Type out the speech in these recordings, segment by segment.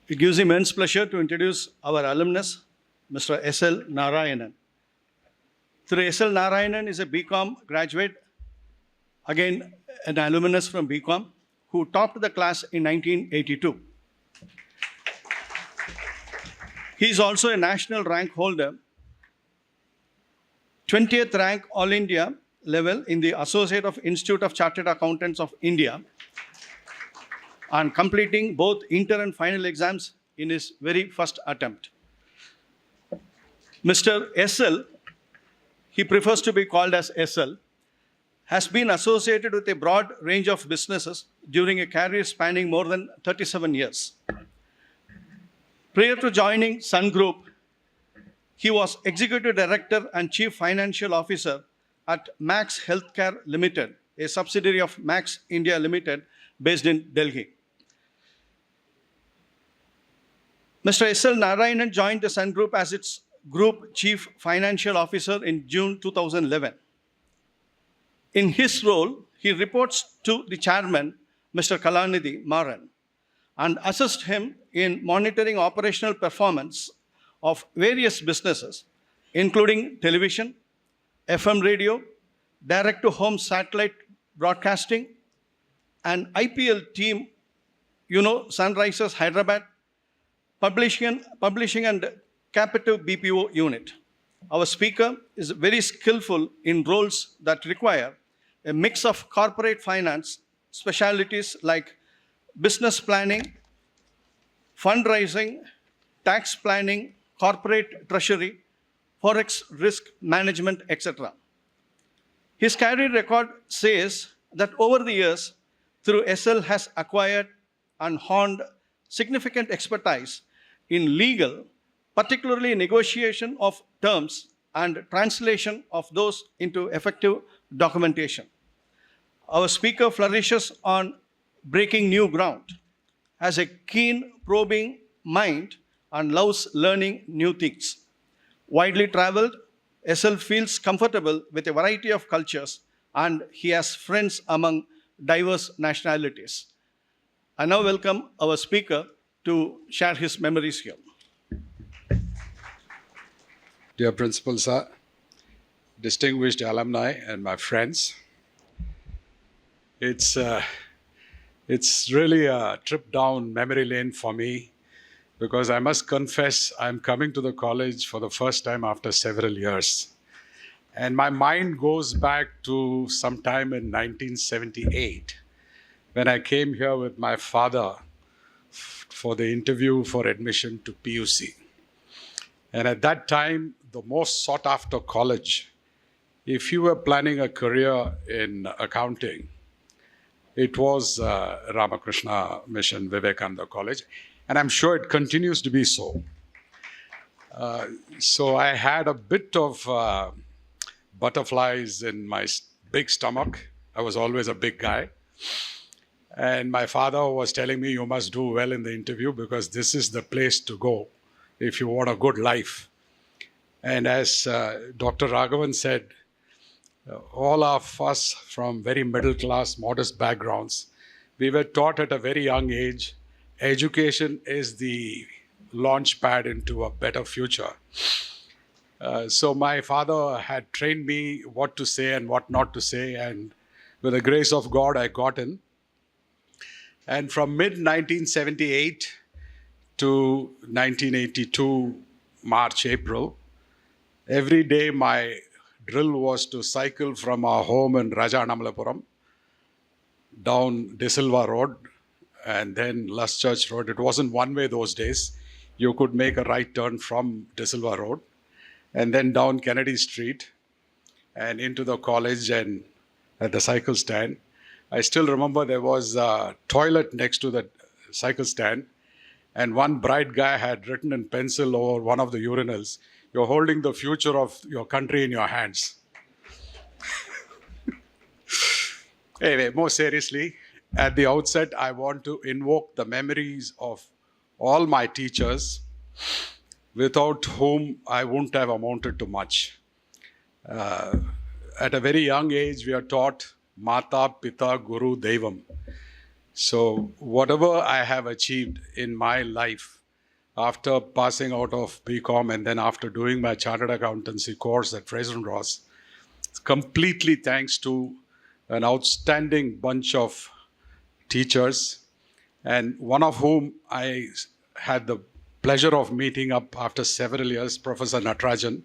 It gives immense pleasure to introduce our alumnus, Mr. S.L. Narayanan. Mr. S.L. Narayanan is a BCom graduate, again an alumnus from BCom, who topped the class in 1982. He is also a national rank holder, 20th rank All India level in the Associate of Institute of Chartered Accountants of India, and completing both inter and final exams in his very first attempt. Mr. SL, he prefers to be called as SL, has been associated with a broad range of businesses during a career spanning more than 37 years. Prior to joining Sun Group, he was Executive Director and Chief Financial Officer at Max Healthcare Limited, a subsidiary of Max India Limited based in Delhi. Mr. S.L. Narayanan joined the Sun Group as its Group Chief Financial Officer in June 2011. In his role, he reports to the chairman, Mr. Kalanidhi Maran, and assists him in monitoring operational performance of various businesses, including television, FM radio, direct-to-home satellite broadcasting, and IPL team, Sunrisers Hyderabad, publishing and captive BPO unit. Our speaker is very skillful in roles that require a mix of corporate finance specialties like business planning, fundraising, tax planning, corporate treasury, forex risk management, etc. His career record says that over the years, through SL has acquired and honed significant expertise in legal, particularly negotiation of terms and translation of those into effective documentation. Our speaker flourishes on breaking new ground, has a keen, probing mind, and loves learning new things. Widely traveled, SL feels comfortable with a variety of cultures, and he has friends among diverse nationalities. I now welcome our speaker to share his memories here. Dear Principal Sir, distinguished alumni and my friends, it's really a trip down memory lane for me, because I must confess I'm coming to the college for the first time after several years. And my mind goes back to sometime in 1978 when I came here with my father for the interview for admission to PUC. And at that time, the most sought after college, if you were planning a career in accounting, it was Ramakrishna Mission Vivekananda College. And I'm sure it continues to be so. So I had a bit of butterflies in my big stomach. I was always a big guy. And my father was telling me, you must do well in the interview because this is the place to go if you want a good life. And as Dr. Raghavan said, all of us from very middle class, modest backgrounds, we were taught at a very young age, education is the launch pad into a better future. So my father had trained me what to say and what not to say, and with the grace of God, I got in. And from mid-1978 to 1982, March, April, every day my drill was to cycle from our home in Rajanamalapuram down De Silva Road and then Lust Church Road. It wasn't one way those days. You could make a right turn from De Silva Road and then down Kennedy Street and into the college and at the cycle stand. I still remember there was a toilet next to the cycle stand, and one bright guy had written in pencil over one of the urinals, "You're holding the future of your country in your hands." Anyway, more seriously, at the outset, I want to invoke the memories of all my teachers, without whom I wouldn't have amounted to much. At a very young age, we are taught Mata, Pita, Guru, Devam. So whatever I have achieved in my life after passing out of BCom and then after doing my chartered accountancy course at Fraser and Ross, it's completely thanks to an outstanding bunch of teachers, and one of whom I had the pleasure of meeting up after several years, Professor Natarajan.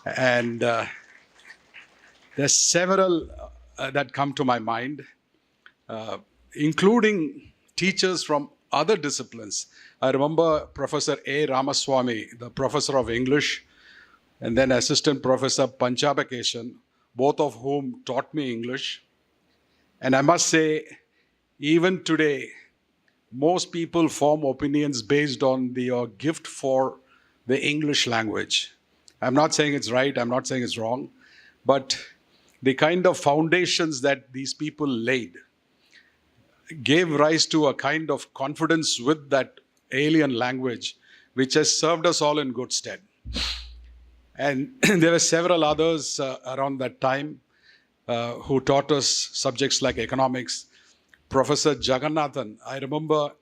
And there's several that come to my mind, including teachers from other disciplines. I remember Professor A. Ramaswamy, the professor of English, and then Assistant Professor Panchabakeshan, both of whom taught me English. And I must say, even today, most people form opinions based on your gift for the English language. I'm not saying it's right, I'm not saying it's wrong, but the kind of foundations that these people laid gave rise to a kind of confidence with that alien language, which has served us all in good stead. And there were several others around that time who taught us subjects like economics. Professor Jagannathan, I remember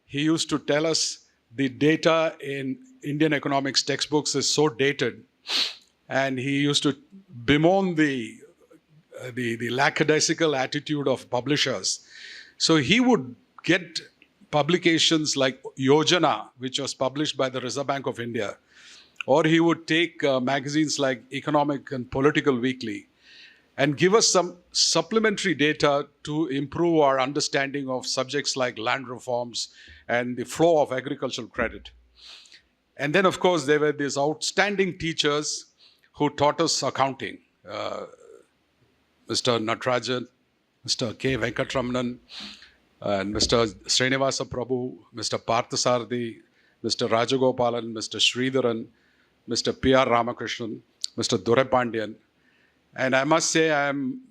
he used to tell us the data in Indian economics textbooks is so dated, and he used to bemoan the lackadaisical attitude of publishers. So he would get publications like Yojana, which was published by the Reserve Bank of India, or he would take magazines like Economic and Political Weekly and give us some supplementary data to improve our understanding of subjects like land reforms and the flow of agricultural credit. And then, of course, there were these outstanding teachers who taught us accounting. Mr. Natarajan, Mr. K. Venkatramanan, and Mr. Srinivasa Prabhu, Mr. Parthasarathi, Mr. Rajagopalan, Mr. Sridharan, Mr. P.R. Ramakrishnan, Mr. Duraipandian. And I must say I am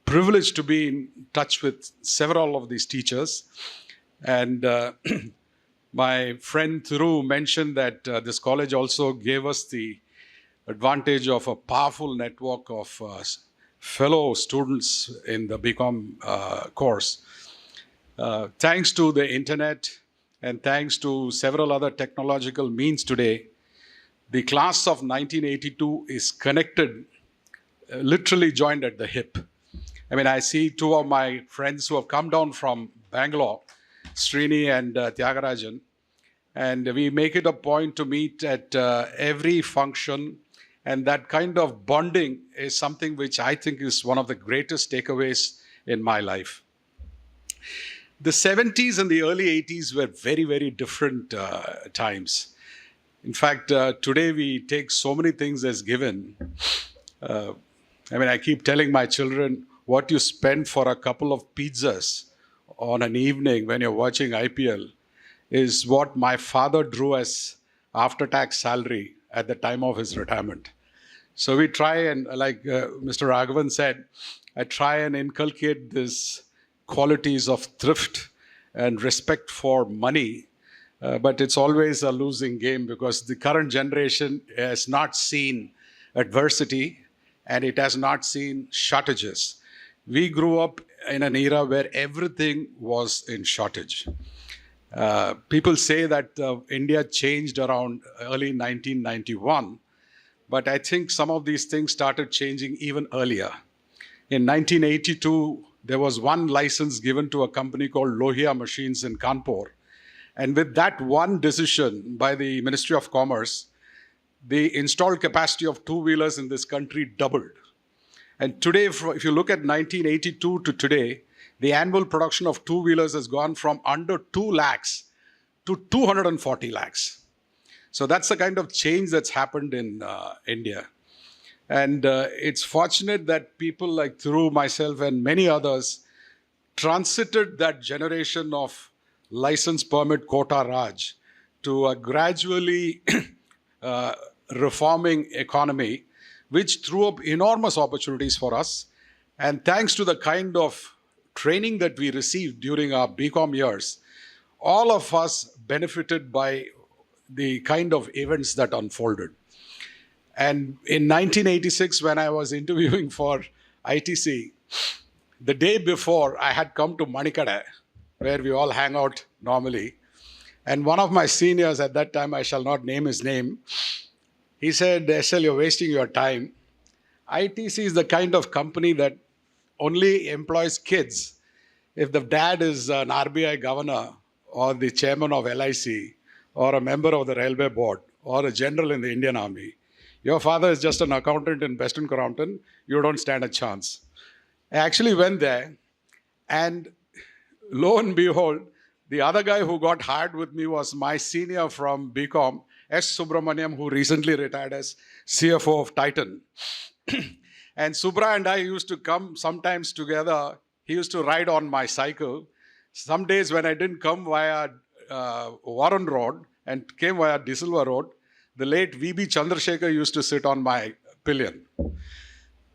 privileged to be in touch with several of these teachers. And my friend Thiru mentioned that this college also gave us the advantage of a powerful network of fellow students in the BCom course. Thanks to the internet and thanks to several other technological means today, the class of 1982 is connected, literally joined at the hip. I mean, I see two of my friends who have come down from Bangalore, Srini and Tyagarajan, and we make it a point to meet at every function, and that kind of bonding is something which I think is one of the greatest takeaways in my life. The 70s and the early 80s were very, very different times. In fact, today we take so many things as given. I keep telling my children, what you spend for a couple of pizzas on an evening when you're watching IPL is what my father drew as after-tax salary at the time of his retirement. So we try and, like Mr. Raghavan said, I try and inculcate these qualities of thrift and respect for money. But it's always a losing game because the current generation has not seen adversity and it has not seen shortages. We grew up in an era where everything was in shortage. People say that India changed around early 1991, but I think some of these things started changing even earlier. In 1982, there was one license given to a company called Lohia Machines in Kanpur. And with that one decision by the Ministry of Commerce, the installed capacity of two-wheelers in this country doubled. And today, if you look at 1982 to today, the annual production of two-wheelers has gone from under 2 lakhs to 240 lakhs. So that's the kind of change that's happened in India. And it's fortunate that people like Thiru, myself, and many others transited that generation of license permit quota Raj to a gradually reforming economy, which threw up enormous opportunities for us. And thanks to the kind of training that we received during our BCom years, all of us benefited by the kind of events that unfolded. And in 1986, when I was interviewing for ITC, the day before, I had come to Manikada, where we all hang out normally. And one of my seniors at that time, I shall not name his name, he said, SL, you're wasting your time. ITC is the kind of company that only employs kids. If the dad is an RBI governor or the chairman of LIC or a member of the railway board or a general in the Indian Army, your father is just an accountant in Western Crompton, you don't stand a chance. I actually went there, and lo and behold, the other guy who got hired with me was my senior from BCom, S. Subramaniam, who recently retired as CFO of Titan. And Subra and I used to come sometimes together. He used to ride on my cycle. Some days when I didn't come via Warren Road and came via De Silva Road, the late V.B. Chandrasekhar used to sit on my pillion.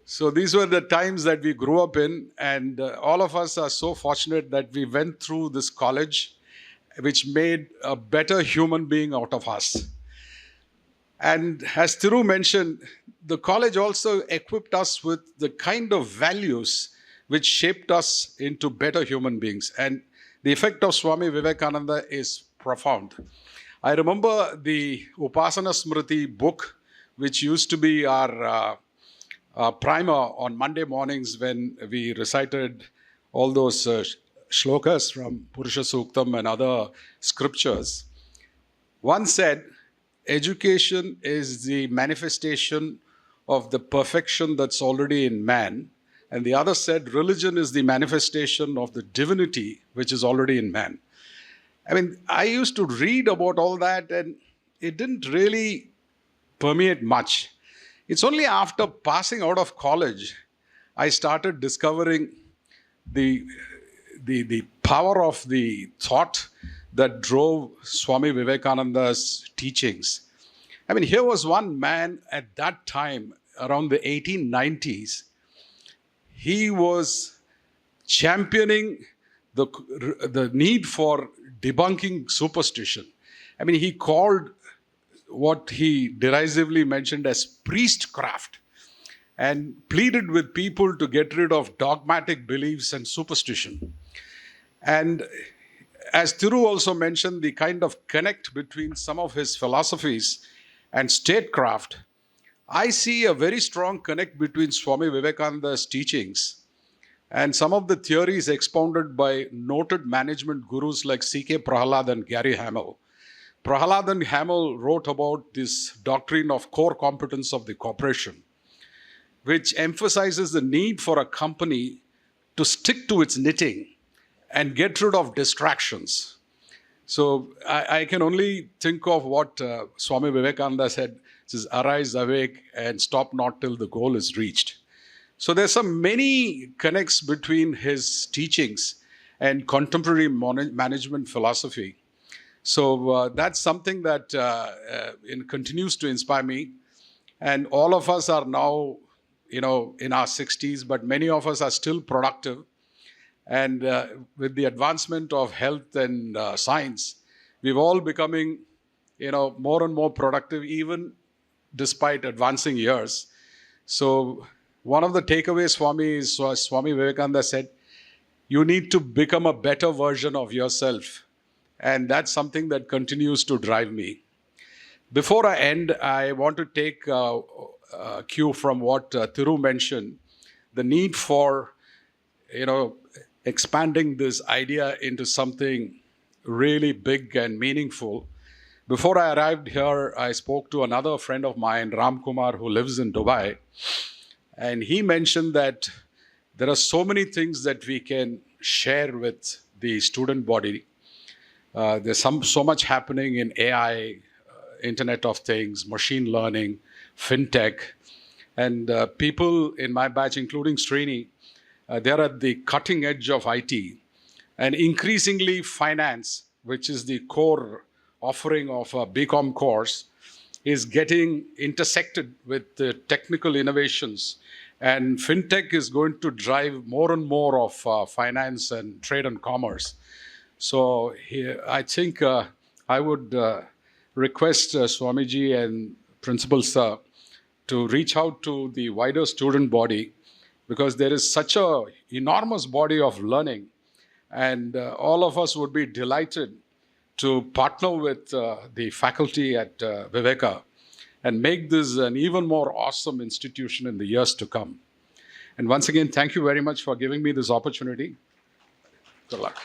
So these were the times that we grew up in, and all of us are so fortunate that we went through this college, which made a better human being out of us. And as Thiru mentioned, the college also equipped us with the kind of values which shaped us into better human beings. And the effect of Swami Vivekananda is profound. I remember the Upasana Smriti book, which used to be our primer on Monday mornings when we recited all those shlokas from Purusha Suktam and other scriptures. One said, education is the manifestation of the perfection that's already in man. And the other said, religion is the manifestation of the divinity which is already in man. I mean, I used to read about all that, and it didn't really permeate much. It's only after passing out of college, I started discovering the power of the thought that drove Swami Vivekananda's teachings. I mean, here was one man at that time, around the 1890s. He was championing the need for debunking superstition. I mean, he called what he derisively mentioned as priestcraft and pleaded with people to get rid of dogmatic beliefs and superstition. And as Thiru also mentioned, the kind of connect between some of his philosophies and statecraft, I see a very strong connect between Swami Vivekananda's teachings and some of the theories expounded by noted management gurus like C.K. Prahalad and Gary Hamel. Prahalad and Hamel wrote about this doctrine of core competence of the corporation, which emphasizes the need for a company to stick to its knitting and get rid of distractions. So I can only think of what Swami Vivekananda said, which is arise, awake, and stop not till the goal is reached. So there's some many connects between his teachings and contemporary management philosophy. So that's something that continues to inspire me. And all of us are now, in our 60s, but many of us are still productive. And with the advancement of health and science, we've all becoming, more and more productive, even despite advancing years. So one of the takeaways for me is Swami Vivekananda said, you need to become a better version of yourself. And that's something that continues to drive me. Before I end, I want to take a cue from what Thiru mentioned, the need for, expanding this idea into something really big and meaningful. Before I arrived here, I spoke to another friend of mine, Ram Kumar, who lives in Dubai. And he mentioned that there are so many things that we can share with the student body. There's so much happening in AI, Internet of Things, machine learning, fintech. And people in my batch, including Srini, they're at the cutting edge of IT. And increasingly finance, which is the core offering of a BCom course, is getting intersected with the technical innovations. And fintech is going to drive more and more of finance and trade and commerce. So I think I would request Swamiji and Principal Sir to reach out to the wider student body because there is such a enormous body of learning, and all of us would be delighted to partner with the faculty at Viveka and make this an even more awesome institution in the years to come. And once again, thank you very much for giving me this opportunity. Good luck.